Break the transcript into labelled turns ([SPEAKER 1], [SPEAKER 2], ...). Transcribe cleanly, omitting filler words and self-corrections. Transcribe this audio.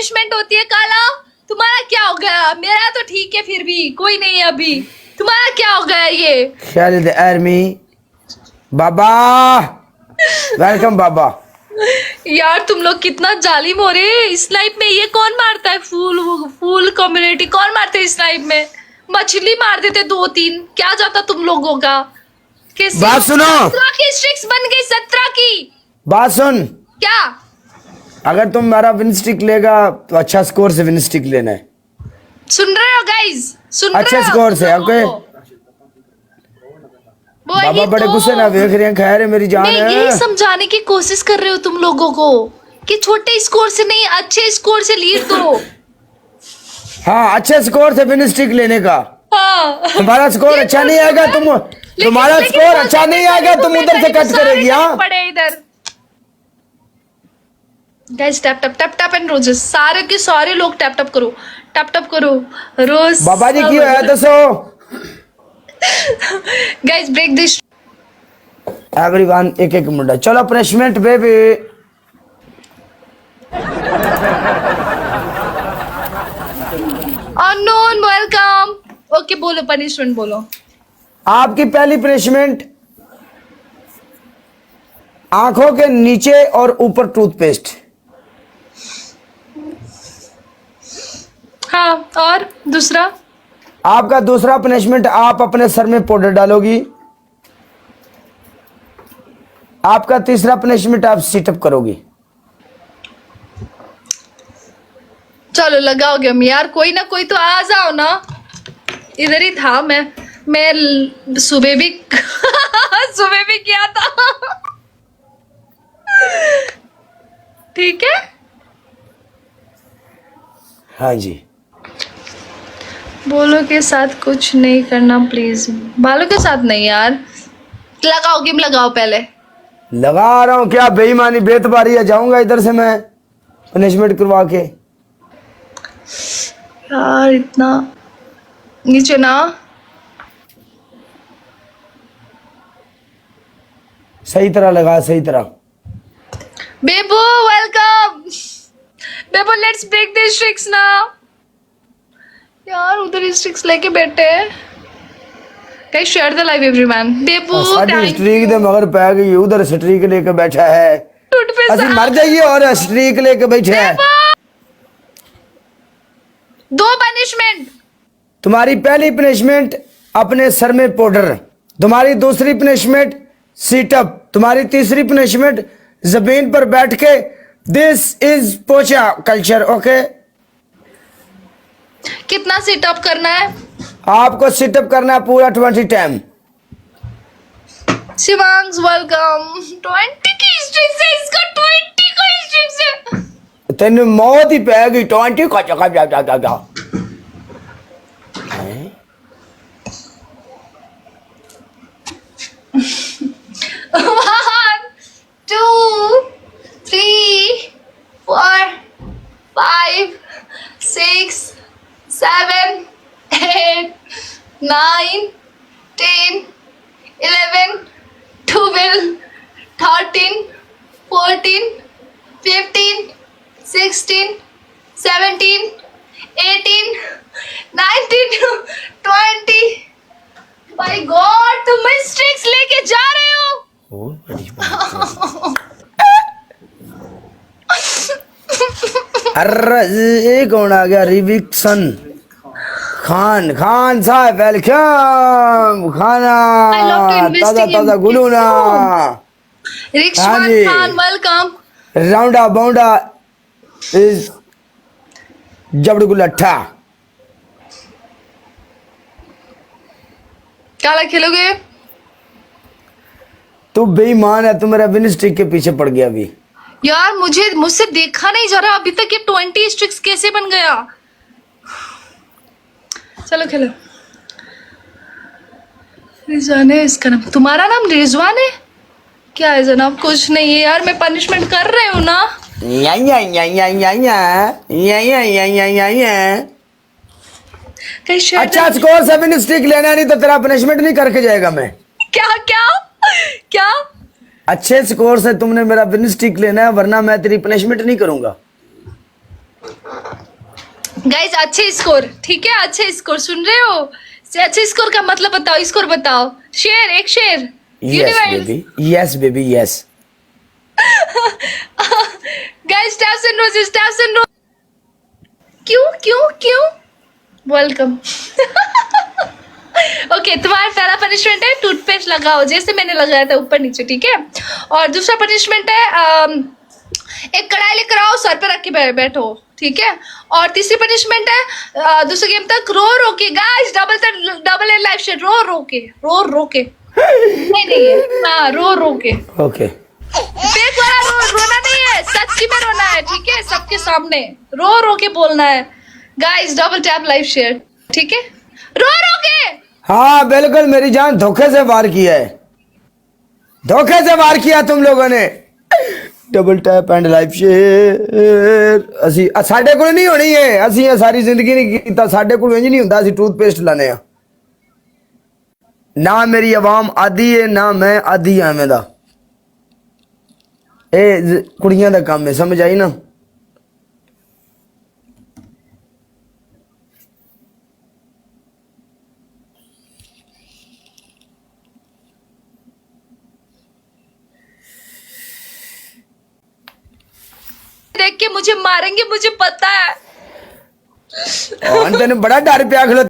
[SPEAKER 1] Punishment होती है काला। तुम्हारा क्या हो गया? मेरा तो ठीक है, फिर भी कोई नहीं है अभी। तुम्हारा क्या हो गया ये?
[SPEAKER 2] खालिद आर्मी बाबा, वेलकम बाबा।
[SPEAKER 1] यार तुम लोग कितना जालिम हो रहे हैं इस लाइफ में। ये कौन मारता है? फूल कम्युनिटी कौन मारते है इस लाइफ में? मछली मार देते 2-3, क्या जाता तुम लोगों का? कैसे
[SPEAKER 2] बात सुनो।
[SPEAKER 1] 17 की स्ट्रिक्स बन गई, 17 की।
[SPEAKER 2] बात सुन,
[SPEAKER 1] क्या?
[SPEAKER 2] अगर तुम मेरा विन स्टिक लेगा तो अच्छा स्कोर से विन स्टिक लेना है।
[SPEAKER 1] सुन रहे हो गाइज? सुन
[SPEAKER 2] अच्छे
[SPEAKER 1] रहे हो?
[SPEAKER 2] स्कोर से, ओके। बाबा बड़े गुस्से ना देख रहे हैं। खैर है मेरी जान
[SPEAKER 1] मैं
[SPEAKER 2] है।
[SPEAKER 1] यही समझाने की कोशिश कर रहे हो तुम लोगों को कि छोटे स्कोर से नहीं, अच्छे स्कोर से लीड दो।
[SPEAKER 2] हाँ, अच्छे स्कोर से विन स्टिक लेने का।
[SPEAKER 1] हाँ।
[SPEAKER 2] तुम्हारा स्कोर अच्छा नहीं आएगा, तुम्हारा स्कोर अच्छा नहीं आएगा, तुम उधर से कट करेगी। हाँ,
[SPEAKER 1] पड़े इधर। Guys tap tap tap tap and roses, सारे के सारे लोग टैप टैप करो, टैप टैप करो। रोज
[SPEAKER 2] बाबा जी की है दसो।
[SPEAKER 1] Guys break this.
[SPEAKER 2] एवरीवन एक एक मुंडा, चलो punishment baby.
[SPEAKER 1] Unknown welcome. Okay बोलो, पनिशमेंट बोलो।
[SPEAKER 2] आपकी पहली पनिशमेंट, आंखों के नीचे और ऊपर टूथपेस्ट।
[SPEAKER 1] हाँ, और दूसरा?
[SPEAKER 2] आपका दूसरा पनिशमेंट, आप अपने सर में पाउडर डालोगी। आपका तीसरा पनिशमेंट, आप सीटअप करोगी।
[SPEAKER 1] चलो लगाओगे हम यार, कोई ना कोई तो आ जाओ ना। इधर ही था मैं सुबह भी सुबह भी किया था। ठीक है।
[SPEAKER 2] हाँ जी।
[SPEAKER 1] बोलो के साथ कुछ नहीं करना प्लीज। बालों के साथ नहीं यार। लगाओ गेम, लगाओ पहले।
[SPEAKER 2] लगा रहा हूं, क्या बेईमानी बेतबारी है। जाऊंगा इधर से मैं पनिशमेंट करवा के।
[SPEAKER 1] यार इतना नीचे ना।
[SPEAKER 2] सही तरह लगा, सही तरह।
[SPEAKER 1] बेबू वेलकम। बेबू let's break this streaks now. यार उधर स्ट्रिक्स लेके बैठे हैं। Guys share the live everyone. बेबू
[SPEAKER 2] साडी स्ट्रीक दे मगर पै गई, उधर स्ट्रीक लेके बैठा है। असि मर जाइए और स्ट्रीक लेके बैठे है।
[SPEAKER 1] दो पनिशमेंट।
[SPEAKER 2] तुम्हारी पहली पनिशमेंट, अपने सर में पाउडर। तुम्हारी दूसरी पनिशमेंट, सीटअप। तुम्हारी तीसरी पनिशमेंट, जमीन पर बैठ के दिस इज पोचा कल्चर। ओके,
[SPEAKER 1] कितना सिटअप करना है?
[SPEAKER 2] आपको सिटअप करना है पूरा 20 टाइम।
[SPEAKER 1] शिवांश वेलकम। 20 की स्ट्रिक्स है इसका, 20 का स्ट्रिक्स है।
[SPEAKER 2] तेन मौत ही पै गई। 20 का जगह जा जा जा जा।
[SPEAKER 1] 1 2 3 4 5 6 7 8 9 10 11 12 13 14 15 16 17 18 19 20। माय गॉड, तुम स्ट्रिक्स लेके जा रहे हो।
[SPEAKER 2] अरे ये कौन आ गया? रिविक्सन खान, खान साहब वेलकम। खाना
[SPEAKER 1] I love to
[SPEAKER 2] ताजा
[SPEAKER 1] investigate
[SPEAKER 2] ताजा गुलूना।
[SPEAKER 1] रिक्शवान
[SPEAKER 2] हाँ जी।
[SPEAKER 1] खान वेलकम।
[SPEAKER 2] राउंडा बाउंडा इज जबड़गुलट्ठा।
[SPEAKER 1] काला खेलोगे?
[SPEAKER 2] तू बेईमान है, तू मेरा विन स्ट्रिक के पीछे पड़ गया अभी।
[SPEAKER 1] यार मुझसे देखा नहीं जा रहा अभी तक ये 20 स्ट्रिक्स कैसे बन गया। चलो खेलो। रिजवान है इसका नाम। तुम्हारा नाम रिजवान है? क्या है जनाब? कुछ नहीं है यार, मैं पनिशमेंट कर रही हूँ ना।
[SPEAKER 2] या या या या या या या या या या या।
[SPEAKER 1] कहीं शायद
[SPEAKER 2] अच्छा स्कोर से विन स्ट्रिक लेना, नहीं तो तेरा पनिशमेंट नहीं करके जाएगा मैं।
[SPEAKER 1] क्या क्या क्या?
[SPEAKER 2] अच्छे स्कोर से तुमने मेरा विन स्टिक लेना है, वरना मैं तेरी पनिशमेंट नहीं करूंगा।
[SPEAKER 1] गाइस अच्छे स्कोर, ठीक है, अच्छे स्कोर सुन रहे हो? से अच्छे स्कोर का मतलब बताओ, स्कोर बताओ। शेर, एक शेर।
[SPEAKER 2] Yes, baby. Yes, baby. Yes.
[SPEAKER 1] Guys taps and roses, taps and rose. क्यों क्यों क्यों? वेलकम। ओके, तुम्हारा पहला पनिशमेंट है टूथपेस्ट लगाओ, जैसे मैंने लगाया था ऊपर नीचे, ठीक है। और दूसरा पनिशमेंट है एक कढ़ाई लेकर आओ, सर पे रख के बैठो, ठीक है। और तीसरी पनिशमेंट है दूसरे गेम तक रो रो के, guys double and life share, रो रो के नहीं नहीं है, हाँ रो रो के।
[SPEAKER 2] Okay.
[SPEAKER 1] फेक वाला रोना नहीं है, सच्ची में रोना है, ठीक है, सबके सामने रो रो के बोलना है। Guys double tap live share, ठीक है, रो रो के।
[SPEAKER 2] हाँ बिल्कुल मेरी जान, धोखे से वार किया है, धोखे से वार किया तुम लोगों ने। Double tap and life share ਅਸੀਂ ਸਾਡੇ ਕੋਲ ਨਹੀਂ ਹੋਣੀ ਹੈ, ਅਸੀਂ ਇਹ ਸਾਰੀ ਜ਼ਿੰਦਗੀ ਨਹੀਂ ਕੀਤਾ, ਸਾਡੇ ਕੋਲ ਇੰਜ ਨਹੀਂ ਹੁੰਦਾ, ਅਸੀਂ ਟੂਥਪੇਸਟ ਲਾਣੇ ਆ। ਨਾ ਮੇਰੀ ਆਵਾਮ ਆਦੀ ਹੈ, ਨਾ ਮੈਂ ਆਦੀ ਐਵੇਂ ਦਾ, ਇਹ ਕੁੜੀਆਂ ਦਾ ਕੰਮ ਹੈ, ਸਮਝ ਆਈ ਨਾ।
[SPEAKER 1] देख के मुझे मारेंगे, मुझे पता है।
[SPEAKER 2] ਹੁਣ ਤੈਨੂੰ ਬੜਾ ਡਰ ਪਿਆ ਖਲੋ